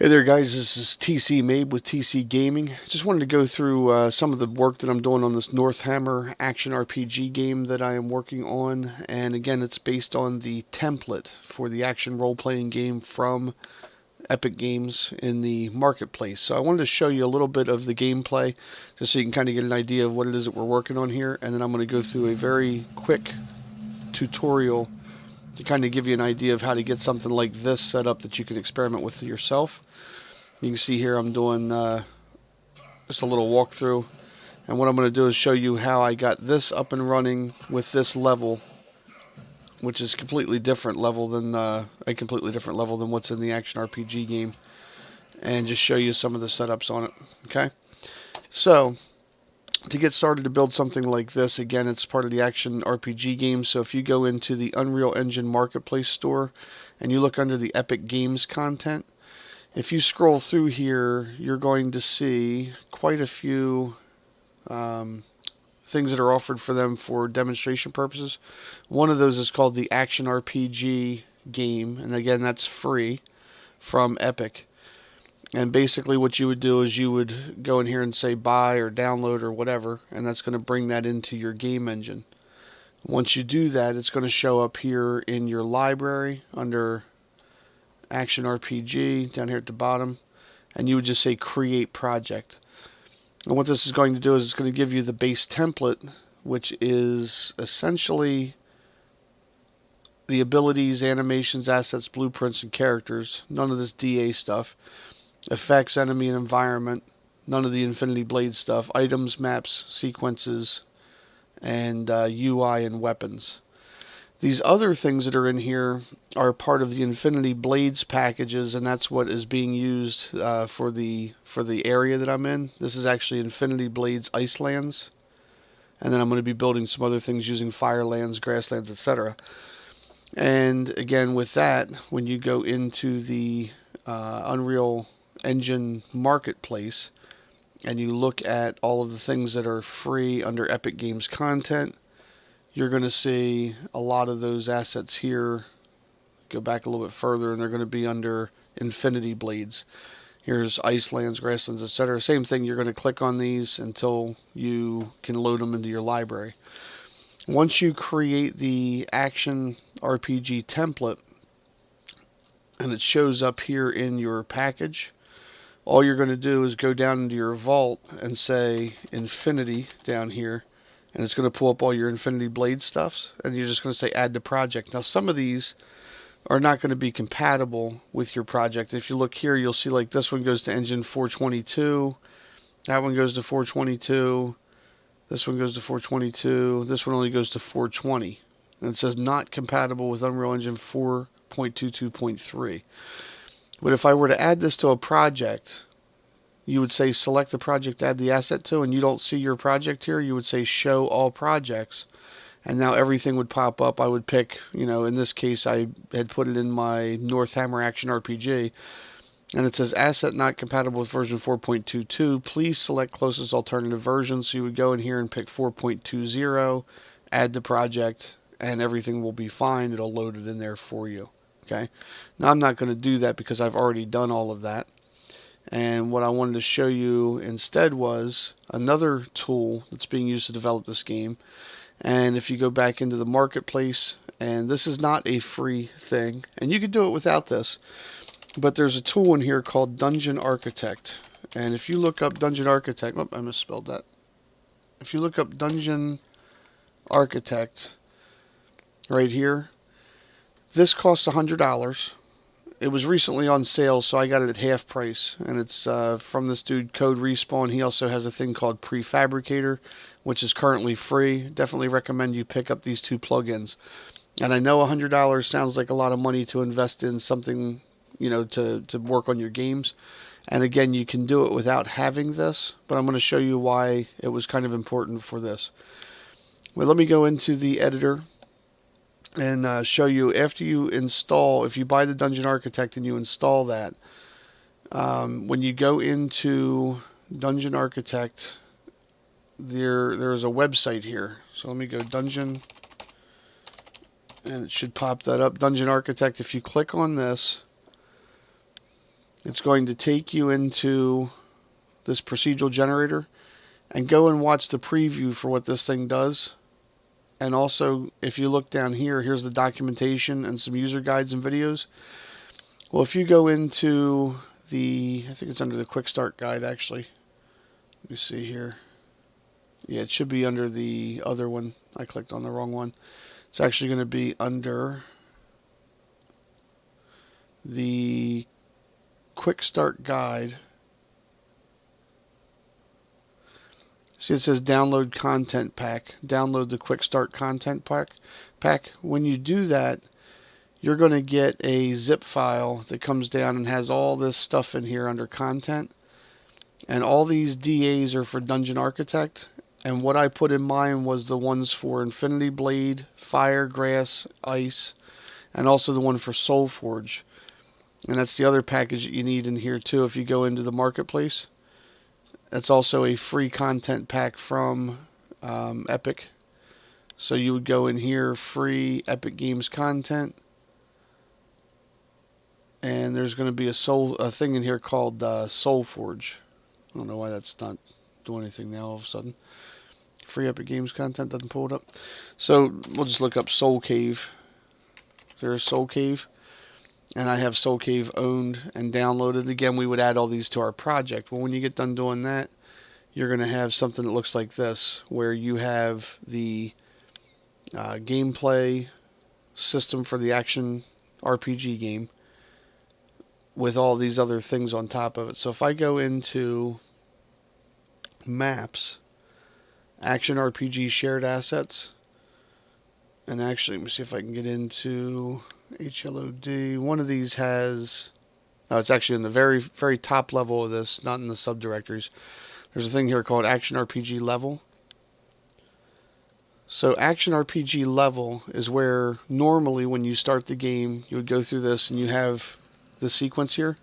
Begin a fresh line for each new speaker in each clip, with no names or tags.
Hey there guys, this is TC Made with TC Gaming. Just wanted to go through some of the work that I'm doing on this NorthHammer Action RPG game that I am working on. And again, it's based on the template for the action role-playing game from Epic Games in the marketplace. So I wanted to show you a little bit of the gameplay just so you can kind of get an idea of what it is that we're working on here. And then I'm going to go through a very quick tutorial to kind of give you an idea of how to get something like this set up that you can experiment with yourself. You can see here I'm doing just a little walkthrough, and what I'm going to do is show you how I got this up and running with this level, which is completely different level than a completely different level than what's in the action RPG game, and just show you some of the setups on it. Okay, so to get started to build something like this, again, it's part of the action RPG game. So if you go into the Unreal Engine Marketplace store and you look under the Epic Games content, if you scroll through here, you're going to see quite a few things that are offered for them for demonstration purposes. One of those is called the Action RPG game, and again, that's free from Epic. And basically what you would do is you would go in here and say buy or download or whatever, and that's going to bring that into your game engine. Once you do that, it's going to show up here in your library under Action RPG down here at the bottom, and you would just say create project. And what this is going to do is it's going to give you the base template, which is essentially the abilities, animations, assets, blueprints, and characters. None of this DA stuff. Effects, enemy, and environment. None of the Infinity Blade stuff. Items, maps, sequences, and UI and weapons. These other things that are in here are part of the Infinity Blades packages, and that's what is being used for the area that I'm in. This is actually Infinity Blades Icelands, and then I'm going to be building some other things using Firelands, Grasslands, etc. And again, with that, when you go into the Unreal Engine Marketplace and you look at all of the things that are free under Epic Games content, you're going to see a lot of those assets here. Go back a little bit further, and they're going to be under Infinity Blades. Here's Icelands, Grasslands, etc. Same thing, you're going to click on these until you can load them into your library. Once you create the Action RPG template, and it shows up here in your package, all you're going to do is go down into your vault and say Infinity down here, and it's going to pull up all your Infinity Blade stuffs, and you're just going to say add to project. Now some of these are not going to be compatible with your project. If you look here, you'll see like this one goes to engine 422, that one goes to 422, this one goes to 422, this one only goes to 420, and it says not compatible with Unreal Engine 4.22.3. But if I were to add this to a project, you would say select the project to add the asset to, and you don't see your project here, you would say show all projects, and now everything would pop up. I would pick, in this case I had put it in my NorthHammer Action RPG, and it says asset not compatible with version 4.22, please select closest alternative version. So you would go in here and pick 4.20, add the project, and everything will be fine. It'll load it in there for you. Okay, now I'm not going to do that because I've already done all of that. And what I wanted to show you instead was another tool that's being used to develop this game. And if you go back into the marketplace, and this is not a free thing, and you can do it without this, but there's a tool in here called Dungeon Architect. And if you look up Dungeon Architect, oh, I misspelled that. If you look up Dungeon Architect right here, this costs $100. It was recently on sale, so I got it at half price, and it's from this dude Code Respawn. He also has a thing called Prefabricator, which is currently free. Definitely recommend you pick up these two plugins. And I know $100 sounds like a lot of money to invest in something, to work on your games. And again, you can do it without having this, but I'm going to show you why it was kind of important for this. Well, let me go into the editor and show you after you install. If you buy the Dungeon Architect and you install that, when you go into Dungeon Architect, there's a website here. So let me go Dungeon, and it should pop that up. Dungeon Architect. If you click on this, It's going to take you into this procedural generator and go and watch the preview for what this thing does. And also, if you look down here, here's the documentation and some user guides and videos. Well, if you go into I think it's under the quick start guide actually. Let me see here. Yeah, it should be under the other one. I clicked on the wrong one. It's actually going to be under the quick start guide. See, it says download content pack. Download the quick start content pack. When you do that, you're going to get a zip file that comes down and has all this stuff in here under content. And all these DAs are for Dungeon Architect. And what I put in mine was the ones for Infinity Blade, Fire, Grass, Ice, and also the one for Soulforge. And that's the other package that you need in here too if you go into the marketplace. That's also a free content pack from Epic. So you would go in here, free Epic Games content. And there's going to be a thing in here called Soulforge. I don't know why that's not doing anything now all of a sudden. Free Epic Games content doesn't pull it up. So we'll just look up Soul Cave. There's Soul Cave. And I have Soul Cave owned and downloaded. Again, we would add all these to our project. Well, when you get done doing that, you're going to have something that looks like this, where you have the gameplay system for the action RPG game with all these other things on top of it. So if I go into Maps, Action RPG Shared Assets, and actually, let me see if I can get into HLOD. One of these has, it's actually in the very, very top level of this, not in the subdirectories. There's a thing here called Action RPG Level. So Action RPG Level is where normally when you start the game, you would go through this and you have the sequence here.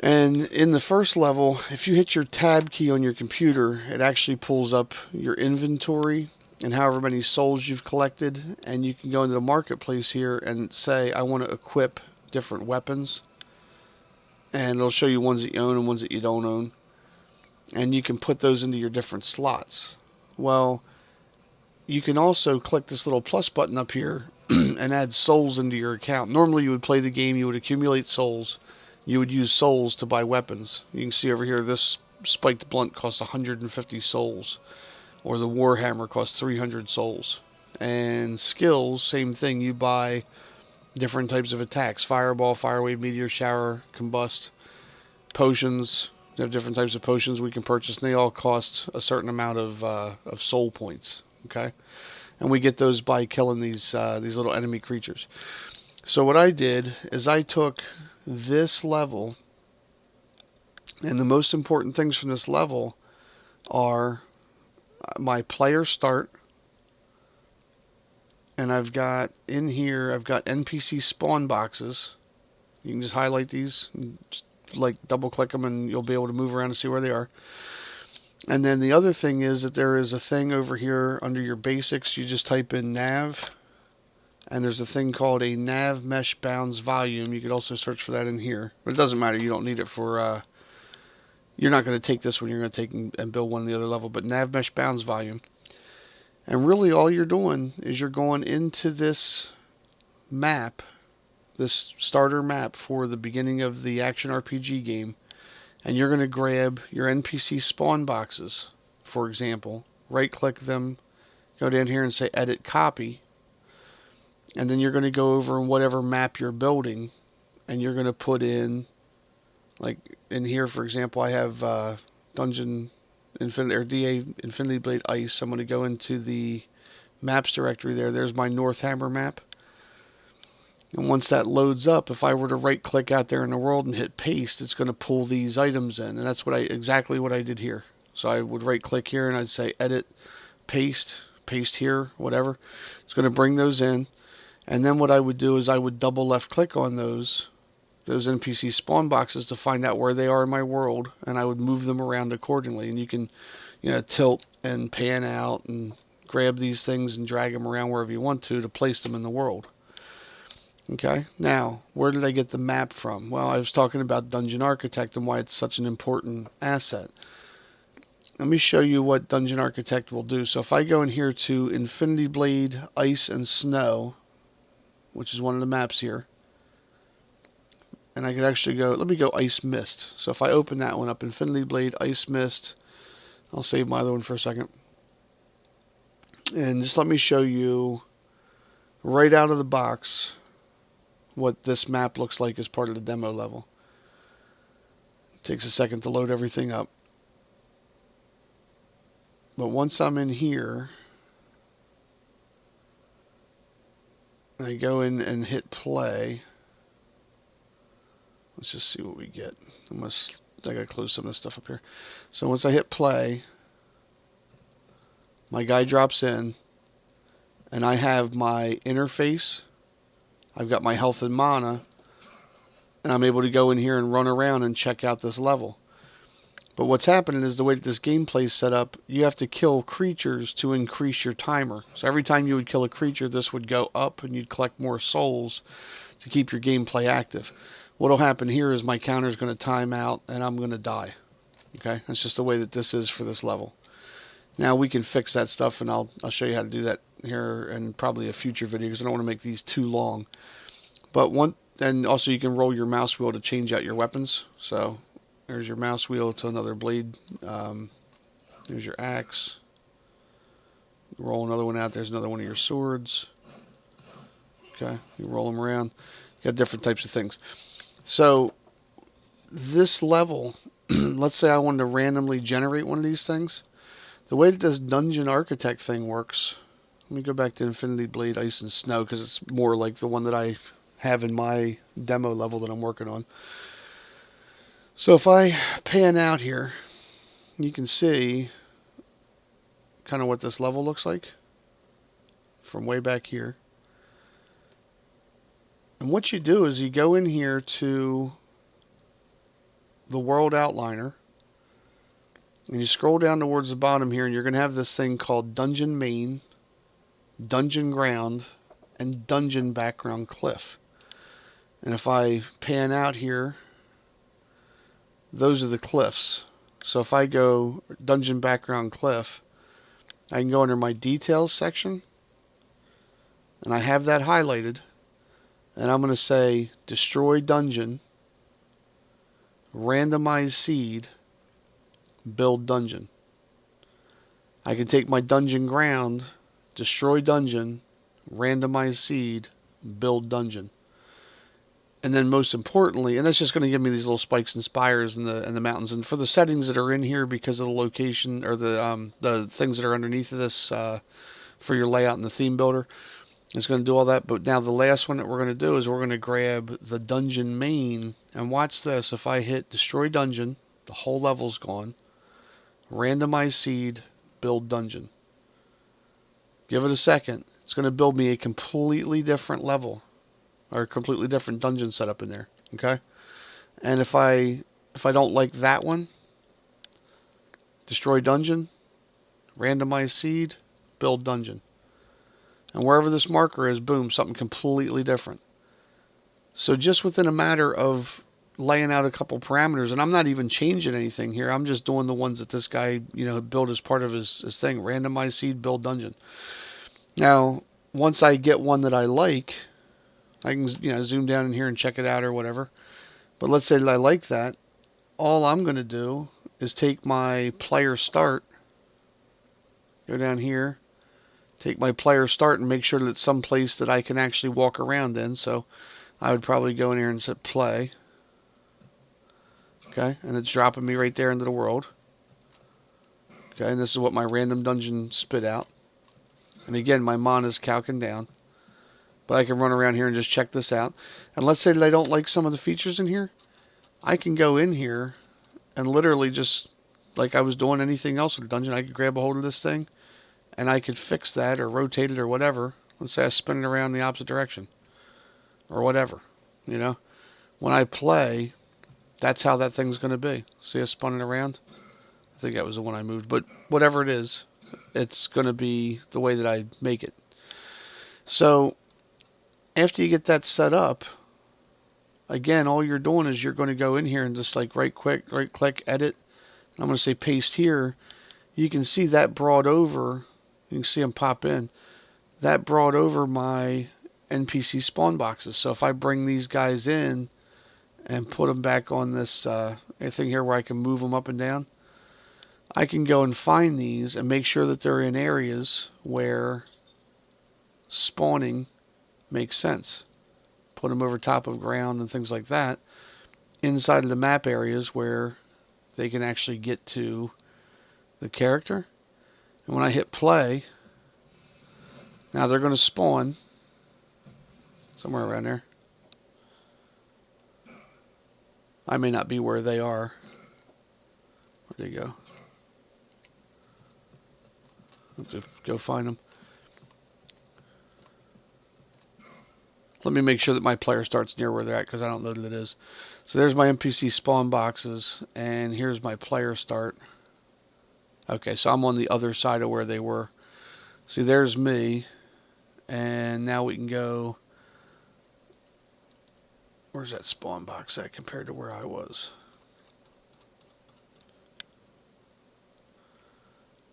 And in the first level, if you hit your tab key on your computer, it actually pulls up your inventory and however many souls you've collected, and you can go into the marketplace here and say, I want to equip different weapons. And it'll show you ones that you own and ones that you don't own. And you can put those into your different slots. Well, you can also click this little plus button up here and add souls into your account. Normally you would play the game, you would accumulate souls. You would use souls to buy weapons. You can see over here, this spiked blunt costs 150 souls. Or the Warhammer costs 300 souls. And skills, same thing. You buy different types of attacks. Fireball, Fire Wave, Meteor Shower, Combust. Potions. You have different types of potions we can purchase. And they all cost a certain amount of soul points. Okay? And we get those by killing these little enemy creatures. So what I did is I took this level. And the most important things from this level are my player start, and I've got in here, I've got NPC spawn boxes. You can just highlight these, and just like double click them, and you'll be able to move around and see where they are. And then the other thing is that there is a thing over here under your basics. You just type in nav, and there's a thing called a nav mesh bounds volume. You could also search for that in here, but it doesn't matter. You don't need it for you're not going to take this one. You're going to take and build one on the other level. But nav mesh bounds volume. And really all you're doing is you're going into this map, this starter map for the beginning of the action RPG game. And you're going to grab your NPC spawn boxes, for example. Right click them. Go down here and say edit copy. And then you're going to go over in whatever map you're building. And you're going to put in, like in here, for example, I have Dungeon Infinity or DA Infinity Blade Ice. I'm going to go into the maps directory there. There's my NorthHammer map. And once that loads up, if I were to right click out there in the world and hit paste, it's going to pull these items in. And that's exactly what I did here. So I would right click here and I'd say edit, paste here, whatever. It's going to bring those in. And then what I would do is I would double left click on those NPC spawn boxes to find out where they are in my world, and I would move them around accordingly. And you can, tilt and pan out and grab these things and drag them around wherever you want to place them in the world. Okay, now, where did I get the map from? Well, I was talking about Dungeon Architect and why it's such an important asset. Let me show you what Dungeon Architect will do. So if I go in here to Infinity Blade, Ice and Snow, which is one of the maps here, and I could actually go, let me go Ice Mist. So if I open that one up, Infinity Blade, Ice Mist, I'll save my other one for a second. And just let me show you right out of the box what this map looks like as part of the demo level. It takes a second to load everything up. But once I'm in here, I go in and hit play. Let's just see what we get. I gotta close some of this stuff up here. So once I hit play, my guy drops in, and I have my interface. I've got my health and mana, and I'm able to go in here and run around and check out this level. But what's happening is the way that this gameplay is set up, you have to kill creatures to increase your timer. So every time you would kill a creature, this would go up and you'd collect more souls to keep your gameplay active. What'll happen here is my counter is going to time out and I'm going to die. Okay, that's just the way that this is for this level. Now we can fix that stuff, and I'll show you how to do that here in probably a future video because I don't want to make these too long. But and also you can roll your mouse wheel to change out your weapons. So there's your mouse wheel to another blade. There's your axe. Roll another one out. There's another one of your swords. Okay, you roll them around. You got different types of things. So this level, let's say I wanted to randomly generate one of these things. The way that this Dungeon Architect thing works, let me go back to Infinity Blade, Ice and Snow, because it's more like the one that I have in my demo level that I'm working on. So if I pan out here, you can see kind of what this level looks like from way back here. And what you do is you go in here to the World Outliner, and you scroll down towards the bottom here, and you're going to have this thing called Dungeon Main, Dungeon Ground, and Dungeon Background Cliff. And if I pan out here, those are the cliffs. So if I go Dungeon Background Cliff, I can go under my Details section, and I have that highlighted, and I'm going to say Destroy Dungeon, Randomize Seed, Build Dungeon. I can take my Dungeon Ground, Destroy Dungeon, Randomize Seed, Build Dungeon. And then most importantly, and that's just going to give me these little spikes and spires in the mountains. And for the settings that are in here because of the location or the things that are underneath of this for your layout and the theme builder, it's going to do all that. But now the last one that we're going to do is we're going to grab the Dungeon Main, and watch this. If I hit Destroy Dungeon, the whole level's gone. Randomize Seed, Build Dungeon. Give it a second. It's going to build me a completely different level or a completely different dungeon setup in there. Okay? And if I don't like that one, Destroy Dungeon, Randomize Seed, Build Dungeon. And wherever this marker is, boom, something completely different. So just within a matter of laying out a couple parameters, and I'm not even changing anything here. I'm just doing the ones that this guy, built as part of his thing. Randomize Seed, Build Dungeon. Now, once I get one that I like, I can, zoom down in here and check it out or whatever. But let's say that I like that. All I'm going to do is take my player start, go down here, take my player start and make sure that it's someplace that I can actually walk around in. So I would probably go in here and set play. Okay, and it's dropping me right there into the world. Okay, and this is what my random dungeon spit out. And again, my mana is calcing down. But I can run around here and just check this out. And let's say that I don't like some of the features in here. I can go in here and literally just, like I was doing anything else with the dungeon, I could grab a hold of this thing and I could fix that or rotate it or whatever. Let's say I spin it around the opposite direction or whatever, When I play, that's how that thing's going to be. See, I spun it around. I think that was the one I moved. But whatever it is, it's going to be the way that I make it. So After you get that set up, again, all you're doing is you're going to go in here and just like right click, edit. I'm going to say paste here. You can see that brought over, you can see them pop in. That brought over my NPC spawn boxes. So if I bring these guys in and put them back on this thing here where I can move them up and down, I can go and find these and make sure that they're in areas where spawning makes sense. Put them over top of ground and things like that inside of the map areas where they can actually get to the character. And when I hit play, now they're going to spawn somewhere around there. I may not be where they are. Where'd they go? I'll have to go find them. Let me make sure that my player starts near where they're at, because I don't know that it is. So there's my NPC spawn boxes, and here's my player start. Okay, so I'm on the other side of where they were. See, there's me. And now we can go... Where's that spawn box at compared to where I was?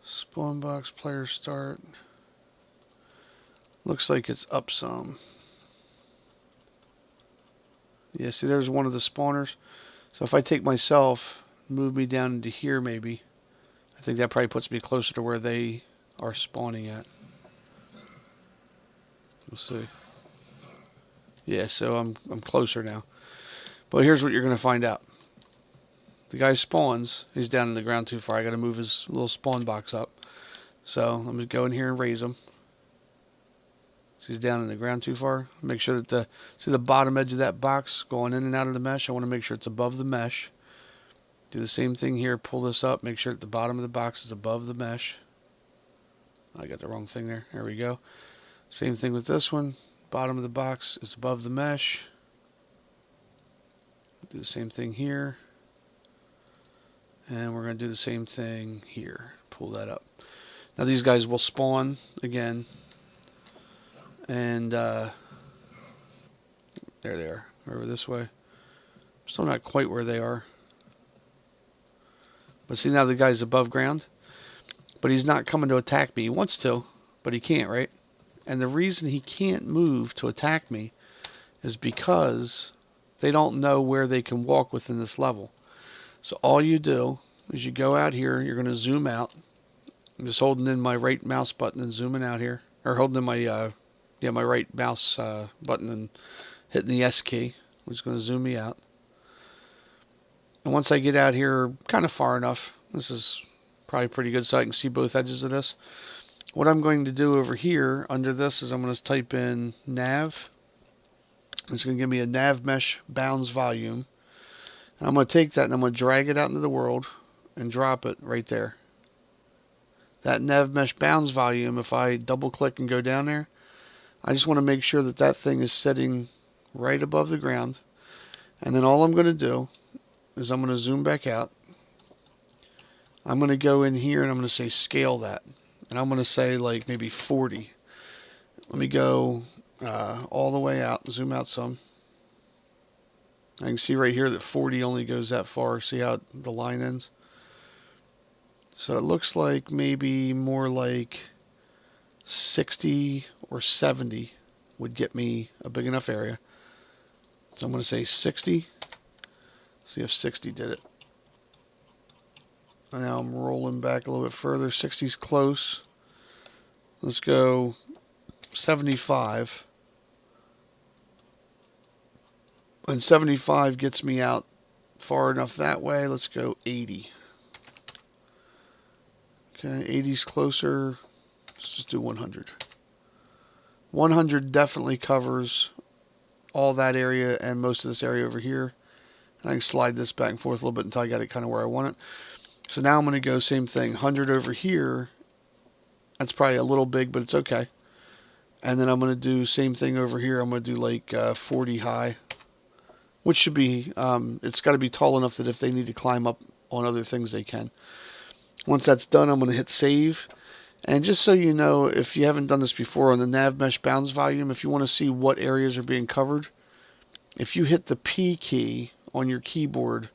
Spawn box, player start. Looks like it's up some. Yeah, see, there's one of the spawners. So if I take myself, move me down into here maybe, I think that probably puts me closer to where they are spawning at. We'll see. Yeah, so I'm closer now. But here's what you're going to find out. The guy spawns. He's down in the ground too far. I got to move his little spawn box up. So let me go in here and raise him. So he's down in the ground too far. Make sure that see the bottom edge of that box going in and out of the mesh. I want to make sure it's above the mesh. Do the same thing here. Pull this up. Make sure that the bottom of the box is above the mesh. I got the wrong thing there. There we go. Same thing with this one. Bottom of the box is above the mesh. Do the same thing here. And we're going to do the same thing here. Pull that up. Now these guys will spawn again. And there they are. Over this way. Still not quite where they are. But see, now the guy's above ground. But he's not coming to attack me. He wants to, but he can't, right? And the reason he can't move to attack me is because they don't know where they can walk within this level. So all you do is you go out here, you're going to zoom out. I'm just holding in my right mouse button and zooming out here. Or holding in my, my right mouse button and hitting the S key, which is going to zoom me out. And once I get out here kind of far enough, this is probably pretty good so I can see both edges of this. What I'm going to do over here under this is I'm going to type in nav. It's going to give me a nav mesh bounds volume. And I'm going to take that and I'm going to drag it out into the world and drop it right there. That nav mesh bounds volume, if I double click and go down there, I just want to make sure that that thing is sitting right above the ground. And then all I'm going to do is I'm going to zoom back out. I'm going to go in here and I'm going to say scale that. And I'm going to say like maybe 40. Let me go all the way out, zoom out some. I can see right here that 40 only goes that far. See how the line ends? So it looks like maybe more like 60 or 70 would get me a big enough area. So I'm going to say 60. See if 60 did it. And now I'm rolling back a little bit further. 60's close. Let's go 75. And 75 gets me out far enough that way. Let's go 80. Okay, 80's closer. Let's just do 100. 100 definitely covers all that area and most of this area over here. And I can slide this back and forth a little bit until I got it kind of where I want it. So now I'm going to go same thing. 100 over here. That's probably a little big, but it's okay. And then I'm going to do same thing over here. I'm going to do like 40 high. Which should be, it's got to be tall enough that if they need to climb up on other things, they can. Once that's done, I'm going to hit save. And just so you know, if you haven't done this before, on the nav mesh bounds volume, if you want to see what areas are being covered, if you hit the P key on your keyboard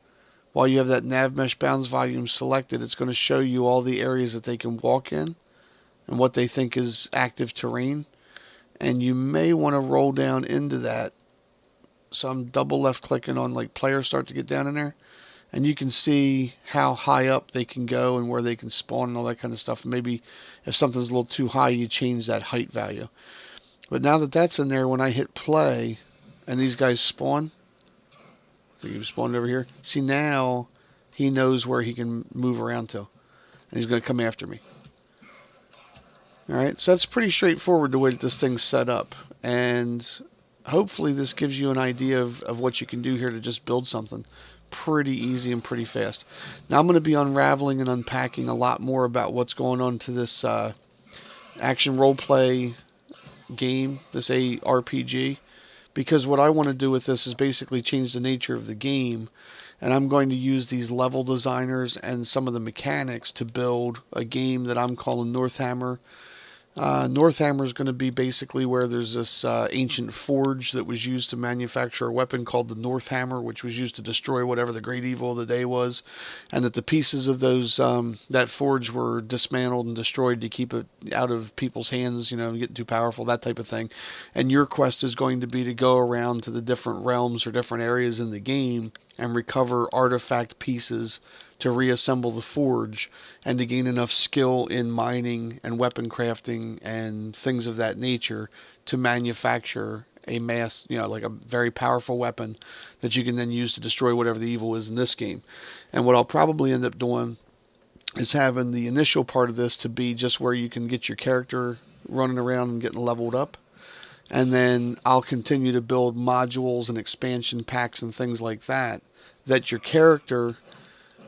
while you have that nav mesh bounds volume selected, it's going to show you all the areas that they can walk in and what they think is active terrain. And you may want to roll down into that. So I'm double left clicking on like players start to get down in there. And you can see how high up they can go and where they can spawn and all that kind of stuff. Maybe if something's a little too high, you change that height value. But now that that's in there, when I hit play and these guys spawn, I think he spawned over here. See, now he knows where he can move around to. And he's going to come after me. Alright, so that's pretty straightforward the way that this thing's set up. And hopefully this gives you an idea of what you can do here to just build something pretty easy and pretty fast. Now I'm going to be unraveling and unpacking a lot more about what's going on to this action role play game, this ARPG, because what I want to do with this is basically change the nature of the game, and I'm going to use these level designers and some of the mechanics to build a game that I'm calling NorthHammer. NorthHammer is going to be basically where there's this ancient forge that was used to manufacture a weapon called the NorthHammer, which was used to destroy whatever the great evil of the day was, and that the pieces of those that forge were dismantled and destroyed to keep it out of people's hands, you know, getting too powerful, that type of thing. And your quest is going to be to go around to the different realms or different areas in the game and recover artifact pieces to reassemble the forge and to gain enough skill in mining and weapon crafting and things of that nature to manufacture a mass, you know, like a very powerful weapon that you can then use to destroy whatever the evil is in this game. And what I'll probably end up doing is having the initial part of this to be just where you can get your character running around and getting leveled up. And then I'll continue to build modules and expansion packs and things like that, that your character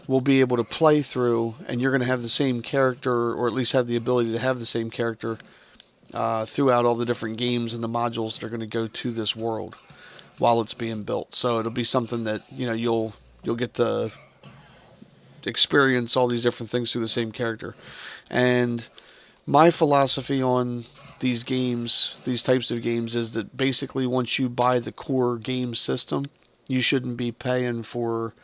will be able to play through, and you're going to have the same character, or at least have the ability to have the same character throughout all the different games and the modules that are going to go to this world while it's being built. So it'll be something that, you know, you'll get to experience all these different things through the same character. And my philosophy on these games, these types of games, is that basically once you buy the core game system, you shouldn't be paying for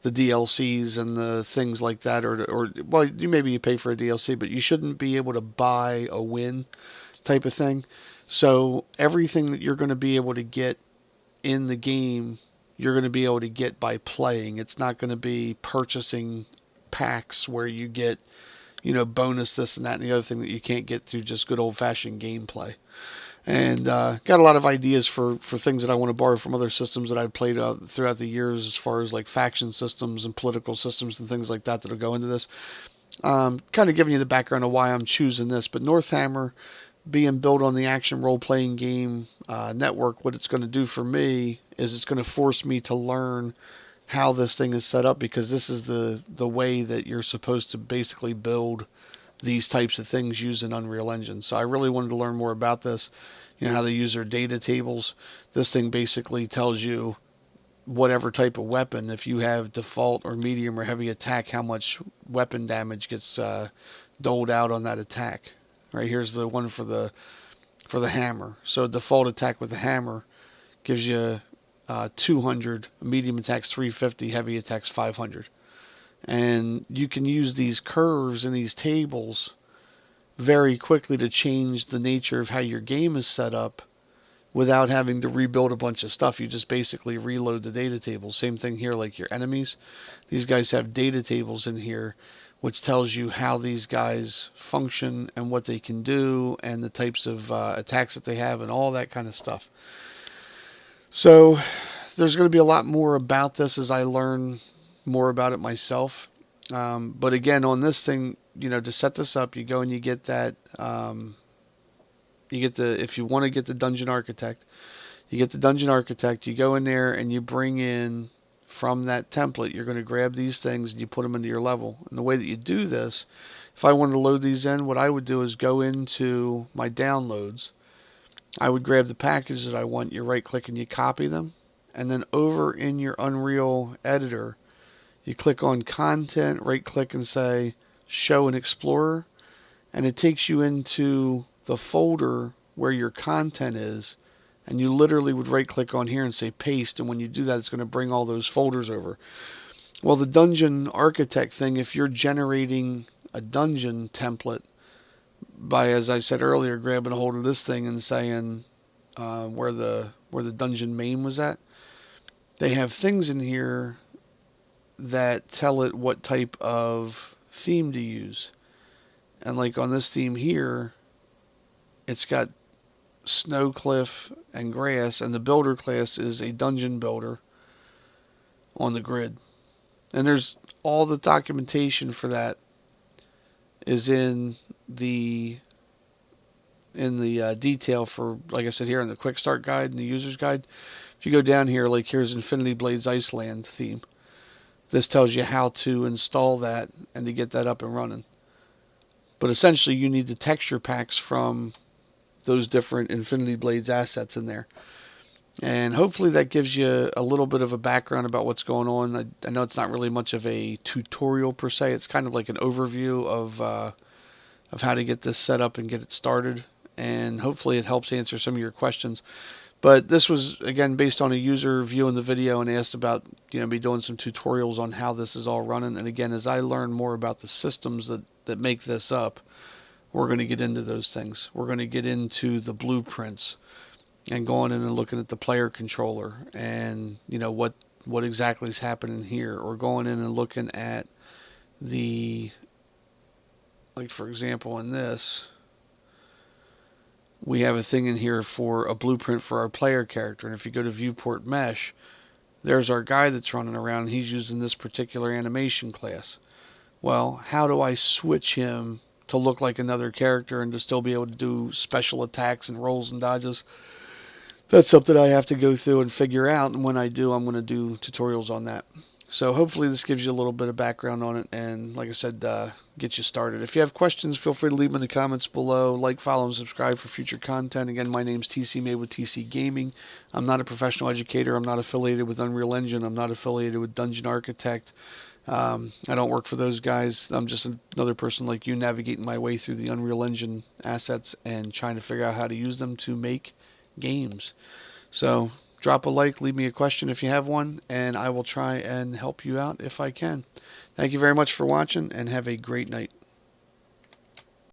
the DLCs and the things like that, or well, maybe you pay for a DLC, but you shouldn't be able to buy a win type of thing. So everything that you're going to be able to get in the game, you're going to be able to get by playing. It's not going to be purchasing packs where you get, you know, bonus this and that and the other thing that you can't get through just good old-fashioned gameplay. And got a lot of ideas for things that I want to borrow from other systems that I've played throughout the years, as far as like faction systems and political systems and things like that that'll go into this. Kind of giving you the background of why I'm choosing this. But NorthHammer, being built on the action role-playing game network, what it's going to do for me is it's going to force me to learn how this thing is set up, because this is the way that you're supposed to basically build these types of things using Unreal Engine. So I really wanted to learn more about this, you know, how they use their data tables. This thing basically tells you whatever type of weapon, if you have default or medium or heavy attack, how much weapon damage gets doled out on that attack. Right, here's the one for the hammer. So default attack with the hammer gives you 200, medium attacks 350, heavy attacks 500. And you can use these curves and these tables very quickly to change the nature of how your game is set up without having to rebuild a bunch of stuff. You just basically reload the data tables. Same thing here, like your enemies. These guys have data tables in here, which tells you how these guys function and what they can do and the types of attacks that they have and all that kind of stuff. So there's going to be a lot more about this as I learn more about it myself. But again, on this thing, you know, to set this up, you go and you get that, you get the, if you want to get the dungeon architect, you get the dungeon architect, you go in there and you bring in from that template, you're going to grab these things and you put them into your level. And the way that you do this, if I wanted to load these in, what I would do is go into my downloads. I would grab the package that I want, you right click and you copy them. And then over in your Unreal editor, you click on content, right click and say show in Explorer, and it takes you into the folder where your content is, and you literally would right click on here and say paste, and when you do that, it's going to bring all those folders over. Well, the dungeon architect thing, if you're generating a dungeon template by, as I said earlier, grabbing a hold of this thing and saying where the dungeon main was at, they have things in here that tell it what type of theme to use. And like on this theme here, it's got snow cliff and grass, and the builder class is a dungeon builder on the grid. And there's all the documentation for that is in the detail for, like I said here, in the quick start guide and the user's guide. If you go down here, like here's Infinity Blades Iceland theme. This tells you how to install that and to get that up and running. But essentially, you need the texture packs from those different Infinity Blades assets in there. And hopefully that gives you a little bit of a background about what's going on. I know it's not really much of a tutorial per se. It's kind of like an overview of how to get this set up and get it started. And hopefully it helps answer some of your questions. But this was, again, based on a user viewing the video and asked about, me doing some tutorials on how this is all running. And again, as I learn more about the systems that make this up, we're going to get into those things. We're going to get into the blueprints and going in and looking at the player controller and, what exactly is happening here. Or going in and looking at the, like for example in this, we have a thing in here for a blueprint for our player character. And if you go to viewport mesh, there's our guy that's running around. He's using this particular animation class. Well, how do I switch him to look like another character and to still be able to do special attacks and rolls and dodges? That's something I have to go through and figure out. And when I do, I'm going to do tutorials on that. So hopefully this gives you a little bit of background on it, and like I said, get you started. If you have questions, feel free to leave them in the comments below. Like, follow, and subscribe for future content. Again, my name's TC Made with TC Gaming. I'm not a professional educator. I'm not affiliated with Unreal Engine. I'm not affiliated with Dungeon Architect. I don't work for those guys. I'm just another person like you navigating my way through the Unreal Engine assets and trying to figure out how to use them to make games. So drop a like, leave me a question if you have one, and I will try and help you out if I can. Thank you very much for watching, and have a great night.